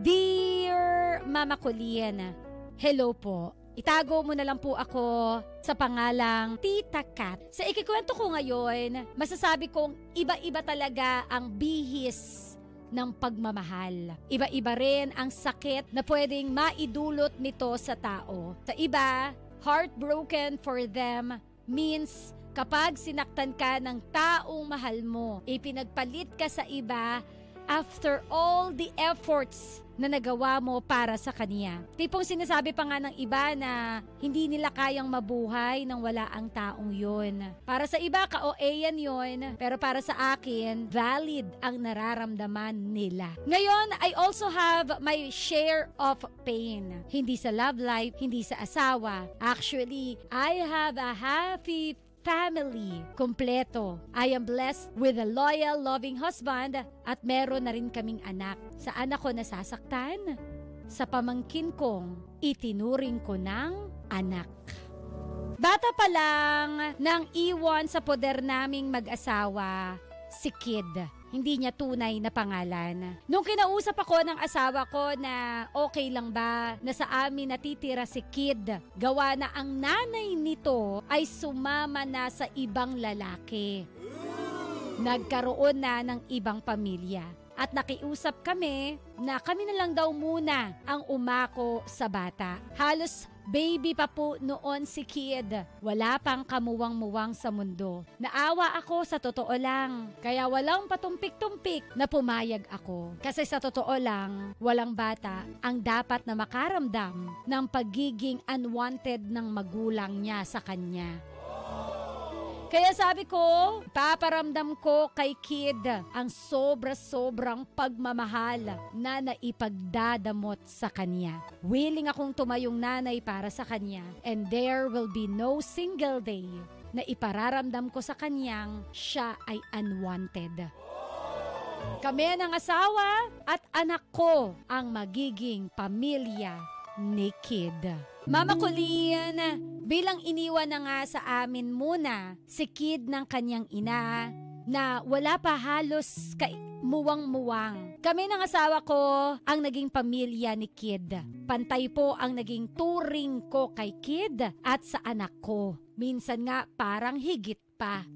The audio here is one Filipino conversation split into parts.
Dear Mama Colleen, hello po. Itago mo na lang po ako sa pangalang Tita Kat. Sa ikikwento ko ngayon, masasabi kong iba-iba talaga ang bihis ng pagmamahal. Iba-iba rin ang sakit na pwedeng maidulot nito sa tao. Sa iba, heartbroken for them means kapag sinaktan ka ng taong mahal mo, ipinagpalit ka sa iba after all the efforts na nagawa mo para sa kanya. Tipong sinasabi pa nga ng iba na hindi nila kayang mabuhay nang wala ang taong yun. Para sa iba, ka-OA-yan yun. Pero para sa akin, valid ang nararamdaman nila. Ngayon, I also have my share of pain. Hindi sa love life, hindi sa asawa. Actually, I have a happy family, kompleto. I am blessed with a loyal, loving husband at meron na rin kaming anak. Saan ako nasasaktan? Sa pamangkin kong itinuring ko ng anak. Bata pa lang nang iwan sa poder naming mag-asawa si Kid. Hindi niya tunay na pangalan. Nung kinausap ako ng asawa ko na okay lang ba na sa amin natitira si Kid, gawa na ang nanay nito ay sumama na sa ibang lalaki. Nagkaroon na ng ibang pamilya. At nakiusap kami na kami na lang daw muna ang umako sa bata. Halos baby pa po noon si Kid. Wala pang kamuwang-muwang sa mundo. Naawa ako sa totoo lang. Kaya walang patumpik-tumpik na pumayag ako. Kasi sa totoo lang, walang bata ang dapat na makaramdam ng pagiging unwanted ng magulang niya sa kanya. Kaya sabi ko, paparamdam ko kay Kid ang sobra-sobrang pagmamahal na naipagdadamot sa kanya. Willing akong tumayong nanay para sa kanya, and there will be no single day na ipararamdam ko sa kanyang siya ay unwanted. Kami ng asawa at anak ko ang magiging pamilya ni Kid. Mama Colleen, bilang iniwan na nga sa amin muna si Kid ng kanyang ina na wala pa halos muwang-muwang. Kami ng asawa ko ang naging pamilya ni Kid. Pantay po ang naging turing ko kay Kid at sa anak ko. Minsan nga parang higit pa.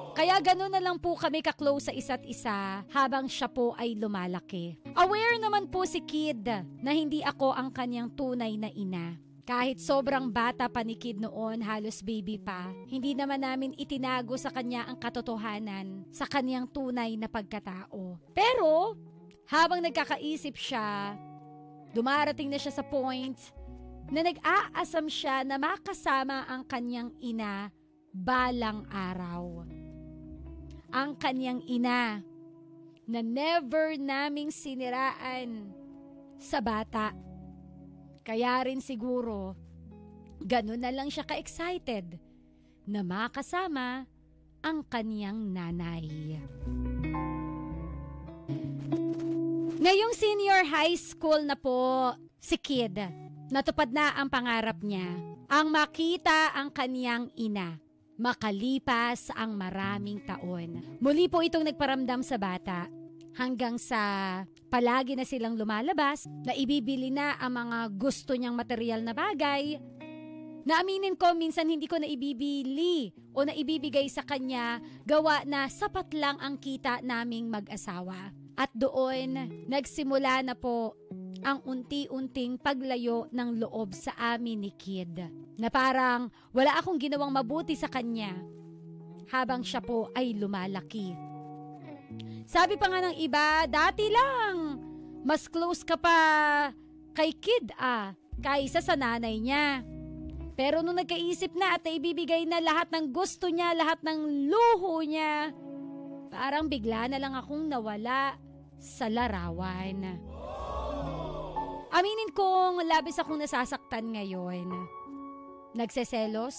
Kaya gano'n na lang po kami ka-close sa isa't isa habang siya po ay lumalaki. Aware naman po si Kid na hindi ako ang kanyang tunay na ina. Kahit sobrang bata pa ni Kid noon, halos baby pa, hindi naman namin itinago sa kanya ang katotohanan sa kanyang tunay na pagkatao. Pero habang nagkakaisip siya, dumarating na siya sa point na nag-aasam siya na makasama ang kanyang ina balang araw. Ang kanyang ina na never naming siniraan sa bata. Kaya rin siguro, ganun na lang siya ka-excited na makasama ang kanyang nanay. Ngayong senior high school na po si Kid, natupad na ang pangarap niya, ang makita ang kanyang ina. Makalipas ang maraming taon. Muli po itong nagparamdam sa bata hanggang sa palagi na silang lumalabas na ibibili na ang mga gusto niyang material na bagay. Naaminin ko minsan hindi ko na ibibili o na ibibigay sa kanya gawa na sapat lang ang kita naming mag-asawa. At doon nagsimula na po ang unti-unting paglayo ng loob sa amin ni Kid. Na parang wala akong ginawang mabuti sa kanya habang siya po ay lumalaki. Sabi pa nga ng iba, dati lang, mas close ka pa kay Kid kaysa sa nanay niya. Pero nung nagkaisip na at ibibigay na lahat ng gusto niya, lahat ng luho niya, parang bigla na lang akong nawala sa larawan. Aminin kong labis akong nasasaktan ngayon. Nagseselos?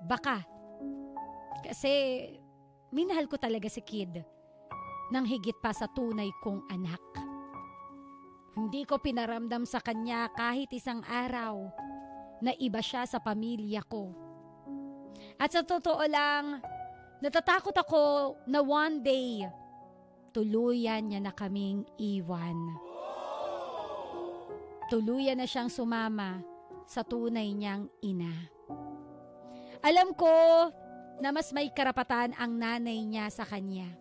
Baka. Kasi minahal ko talaga si Kid nang higit pa sa tunay kong anak. Hindi ko pinaramdam sa kanya kahit isang araw na iba siya sa pamilya ko. At sa totoo lang, natatakot ako na one day, tuluyan niya na kaming iwan. tuluyan na siyang sumama sa tunay niyang ina. Alam ko na mas may karapatan ang nanay niya sa kanya.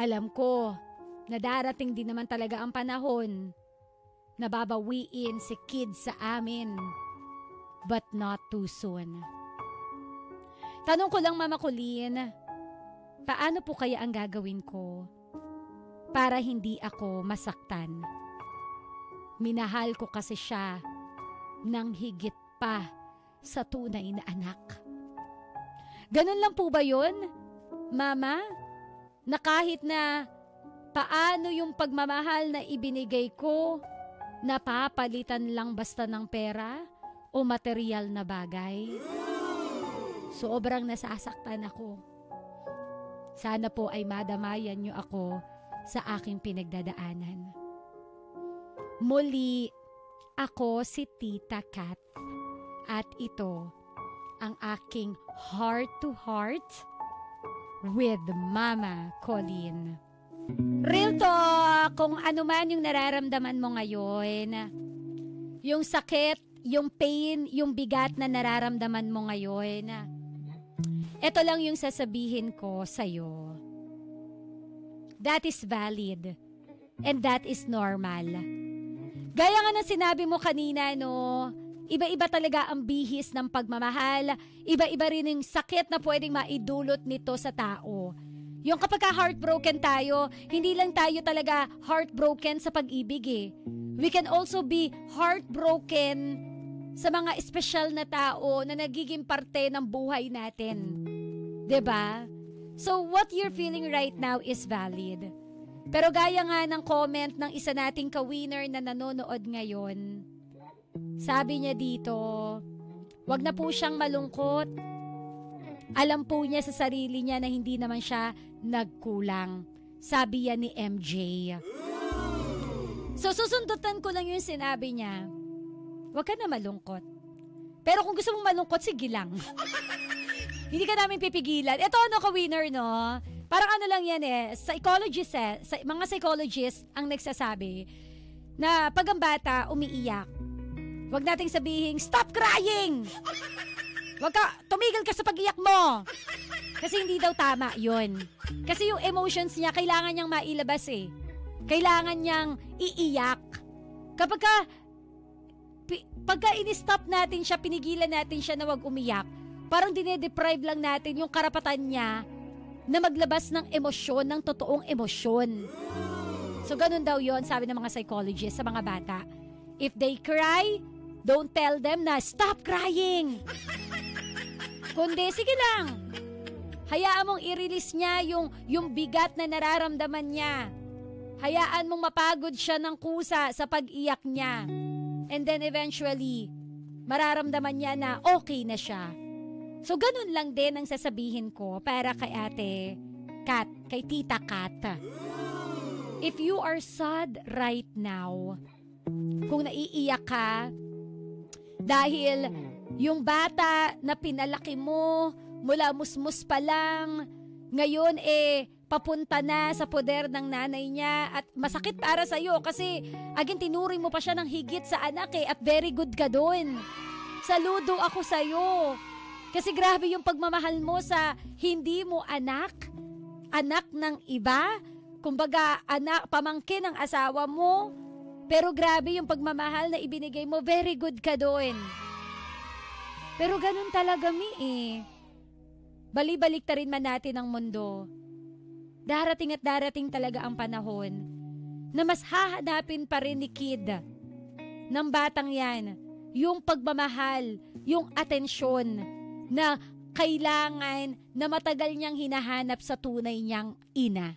Alam ko na darating din naman talaga ang panahon na babawiin si Kid sa amin, but not too soon. Tanong ko lang, Mama Colleen, paano po kaya ang gagawin ko para hindi ako masaktan? Minahal ko kasi siya ng higit pa sa tunay na anak. Ganun lang po ba yun, Mama? Na kahit na paano yung pagmamahal na ibinigay ko, napapalitan lang basta ng pera o material na bagay? Sobrang nasasaktan ako. Sana po ay madamayan niyo ako sa aking pinagdadaanan. Muli, ako si Tita Kat at ito ang aking heart to heart with Mama Colleen. Real talk, kung ano man yung nararamdaman mo ngayon, yung sakit, yung pain, yung bigat na nararamdaman mo ngayon, ito lang yung sasabihin ko sa'yo. That is valid and that is normal. Gaya nga ng sinabi mo kanina, no, iba-iba talaga ang bihis ng pagmamahal, iba-iba rin yung sakit na pwedeng maidulot nito sa tao. Yung kapag heartbroken tayo, hindi lang tayo talaga heartbroken sa pag-ibig eh. We can also be heartbroken sa mga espesyal na tao na nagiging parte ng buhay natin. 'Di ba? So what you're feeling right now is valid. Pero gaya nga ng comment ng isa nating ka-winner na nanonood ngayon, sabi niya dito, wag na po siyang malungkot. Alam po niya sa sarili niya na hindi naman siya nagkulang. Sabi yan ni MJ. So susundutan ko lang yung sinabi niya. Huwag ka na malungkot. Pero kung gusto mong malungkot, sige lang. Hindi ka namin pipigilan. Ito ano ka-winner, no? Parang ano lang yan mga psychologists ang nagsasabi na pag ang bata umiiyak, huwag nating sabihin, stop crying! Huwag ka, tumigil ka sa pag-iyak mo! Kasi hindi daw tama yun. Kasi yung emotions niya, kailangan niyang mailabas eh. Kailangan niyang iiyak. Pagka in-stop natin siya, pinigilan natin siya na wag umiyak, parang dinedeprive lang natin yung karapatan niya na maglabas ng emosyon, ng totoong emosyon. So ganun daw yon, sabi ng mga psychologists sa mga bata. If they cry, don't tell them na stop crying. Kundi, sige lang. Hayaan mong i-release niya yung bigat na nararamdaman niya. Hayaan mong mapagod siya ng kusa sa pag-iyak niya. And then eventually, mararamdaman niya na okay na siya. So ganun lang din ang sasabihin ko para kay Ate Kat, kay Tita Kat. If you are sad right now, kung naiiyak ka, dahil yung bata na pinalaki mo mula musmus pa lang, ngayon papunta na sa poder ng nanay niya at masakit para sa'yo kasi again tinuring mo pa siya ng higit sa anak at very good ka doon. Saludo ako sa'yo. Kasi grabe yung pagmamahal mo sa hindi mo anak ng iba, kumbaga pamangkin ng asawa mo, pero grabe yung pagmamahal na ibinigay mo, very good ka doon. Pero ganun talaga Bali-balik ta rin man natin ang mundo. Darating at darating talaga ang panahon na mas hahanapin pa rin ni Kid ng batang yan yung pagmamahal, yung atensyon na kailangan na matagal niyang hinahanap sa tunay niyang ina.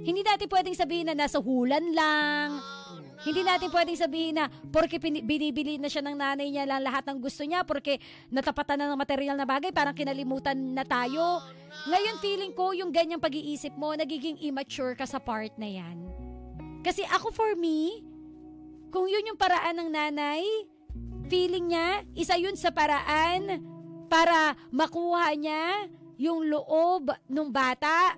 Hindi natin pwedeng sabihin na nasa hulan lang. Hindi natin pwedeng sabihin na porque binibili na siya ng nanay niya lang lahat ng gusto niya, porque natapatan na ng material na bagay, parang kinalimutan na tayo. Ngayon feeling ko yung ganyang pag-iisip mo, nagiging immature ka sa part na yan. Kasi ako for me, kung yun yung paraan ng nanay, feeling niya, isa yun sa paraan para makuha niya yung loob ng bata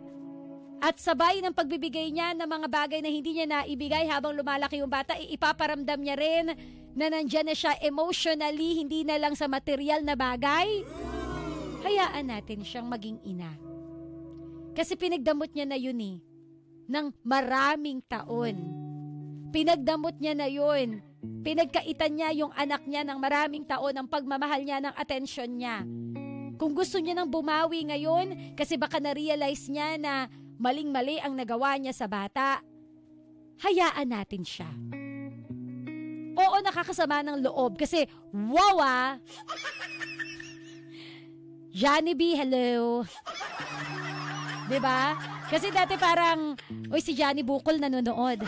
At sabay ng pagbibigay niya ng mga bagay na hindi niya naibigay habang lumalaki yung bata, ipaparamdam niya rin na nandyan na siya emotionally, hindi na lang sa material na bagay. Hayaan natin siyang maging ina. Kasi pinagdamot niya na yun ng maraming taon. Pinagdamot niya na yun. Pinagkaitan niya yung anak niya ng maraming taon, ang pagmamahal niya, ng atensyon niya. Kung gusto niya nang bumawi ngayon, kasi baka na-realize niya na maling-mali ang nagawa niya sa bata, hayaan natin siya. Oo, nakakasama ng loob kasi wow Johnny B, hello. Diba? Kasi dati parang, si Johnny Bukol nanonood.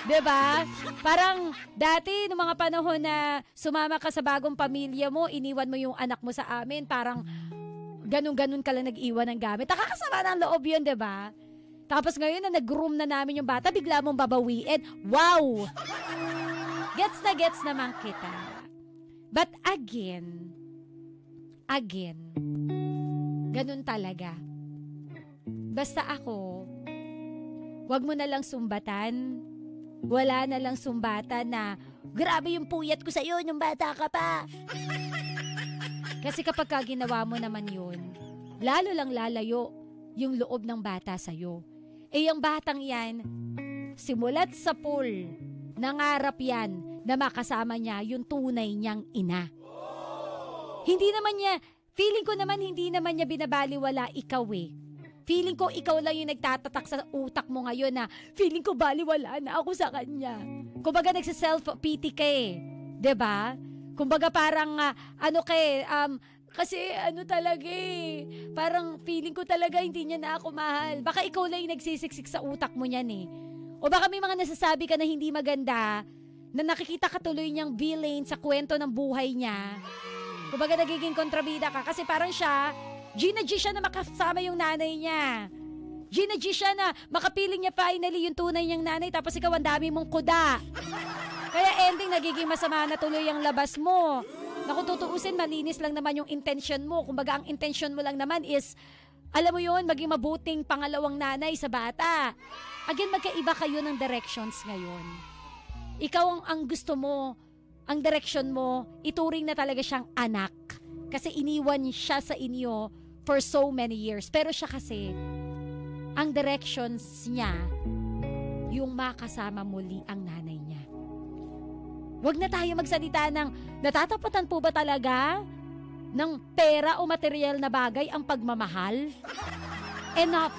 Diba? Parang dati, noong mga panahon na sumama ka sa bagong pamilya mo, iniwan mo yung anak mo sa amin, parang ganun-ganun ka lang nag-iwan ng gamit. Nakakasama ng loob yun, diba? Tapos ngayon na nag-groom na namin yung bata, bigla mong babawiin. Wow! Gets naman kita. But again, ganun talaga. Basta ako, wag mo na lang sumbatan. Wala na lang sumbatan na, grabe yung puyat ko sa'yo, nung bata ka pa. Kasi kapag ginawa mo naman yun, lalo lang lalayo yung loob ng bata sa'yo. Yung batang yan, simulat sa pool, nangarap yan na makasama niya yung tunay niyang ina. Feeling ko naman hindi naman niya binabaliwala ikaw Feeling ko ikaw lang yung nagtatatak sa utak mo ngayon na feeling ko baliwala na ako sa kanya. Kumbaga nagsa-self-pity ka Diba? Kumbaga parang kasi talaga parang feeling ko talaga hindi niya na ako mahal. Baka ikaw lang yung nagsisiksik sa utak mo niyan O baka may mga nasasabi ka na hindi maganda na nakikita ka tuloy niyang villain sa kwento ng buhay niya. Kumbaga nagiging kontrabida ka kasi parang siya, G siya na makasama yung nanay niya. G siya na makapiling niya finally yung tunay niyang nanay tapos ikaw ang dami mong kuda. Kaya ending nagiging masama na tuloy ang labas mo. Na kung tutuusin, malinis lang naman yung intention mo. Kumbaga ang intention mo lang naman is, alam mo yun, maging mabuting pangalawang nanay sa bata. Again, magkaiba kayo ng directions ngayon. Ikaw ang gusto mo, ang direction mo, ituring na talaga siyang anak. Kasi iniwan siya sa inyo for so many years. Pero siya kasi, ang directions niya, yung makasama muli ang nanay niya. Huwag na tayo magsalita ng, natatapatan po ba talaga ng pera o material na bagay ang pagmamahal? Enough.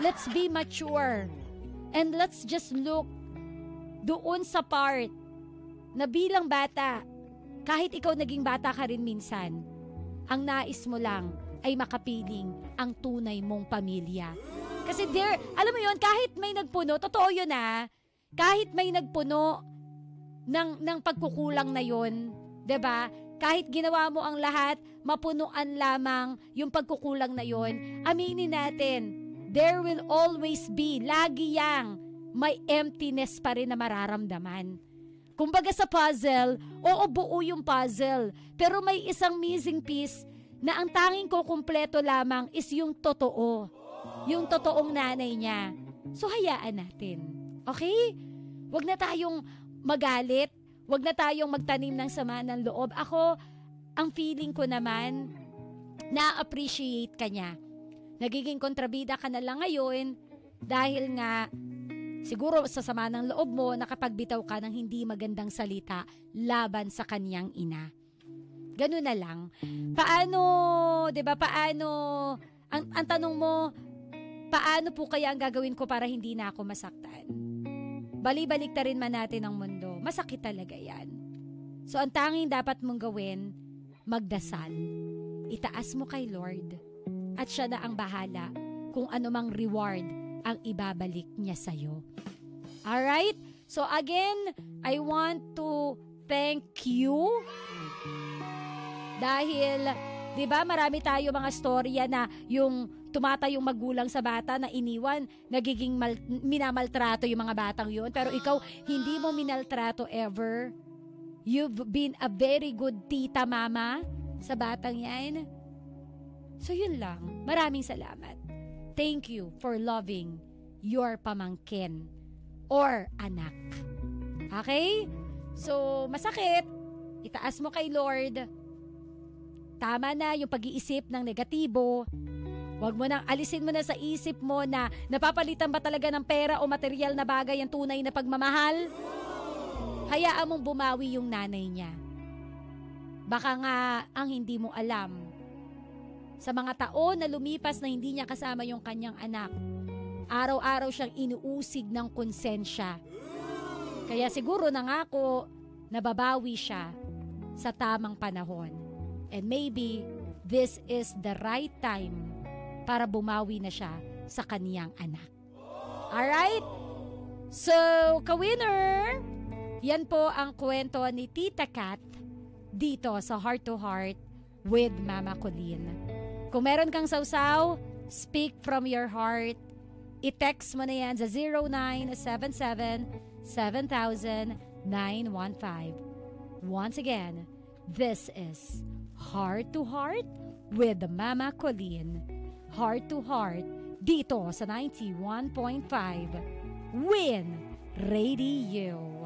Let's be mature. And let's just look doon sa part na bilang bata, kahit ikaw naging bata ka rin minsan, ang nais mo lang ay makapiling ang tunay mong pamilya. Kasi alam mo yun, kahit may nagpuno, totoo yun kahit may nagpuno ng pagkukulang na yun, 'di ba? Kahit ginawa mo ang lahat, mapunuan lamang yung pagkukulang na yun, aminin natin, there will always be, lagi yang may emptiness pa rin na mararamdaman. Kumbaga sa puzzle, oo, buo yung puzzle, pero may isang missing piece na ang tanging kukumpleto lamang is yung totoo. Yung totoong nanay niya. So hayaan natin. Okay? Huwag na tayong magalit. Huwag na tayong magtanim ng sama ng loob. Ako, ang feeling ko naman, na-appreciate ka niya. Nagiging kontrabida ka na lang ngayon dahil nga siguro sa sama ng loob mo, nakapagbitaw ka ng hindi magandang salita laban sa kanyang ina. Ganun na lang. Paano, 'di ba? Paano ang tanong mo, paano po kaya ang gagawin ko para hindi na ako masaktan? Bali-balik ta rin man natin ang mundo. Masakit talaga 'yan. So ang tanging dapat mong gawin, magdasal. Itaas mo kay Lord at siya na ang bahala kung ano mang reward ang ibabalik niya sa'yo. Alright? So again, I want to thank you dahil, di ba, marami tayo mga storya na yung tumatayong magulang sa bata na iniwan, nagiging minamaltrato yung mga batang yun. Pero ikaw, hindi mo minaltrato ever. You've been a very good tita, mama, sa batang yan. So yun lang. Maraming salamat. Thank you for loving your pamangkin or anak. Okay? So, masakit. Itaas mo kay Lord. Tama na yung pag-iisip ng negatibo. Huwag mo nang alisin mo na sa isip mo na napapalitan ba talaga ng pera o material na bagay ang tunay na pagmamahal? Hayaan mong bumawi yung nanay niya. Baka nga ang hindi mo alam. Sa mga taon na lumipas na hindi niya kasama yung kanyang anak, araw-araw siyang inuusig ng konsensya. Kaya siguro nangako, nababawi siya sa tamang panahon. And maybe this is the right time para bumawi na siya sa kaniyang anak. Alright? So, ka-winner, yan po ang kwento ni Tita Kat dito sa Heart to Heart with Mama Colleen. Kung meron kang sausaw, speak from your heart. I-text mo na yan sa 0977-7000-915. Once again, this is Heart to Heart with Mama Colleen. Heart to Heart dito sa 91.5 Win Radio.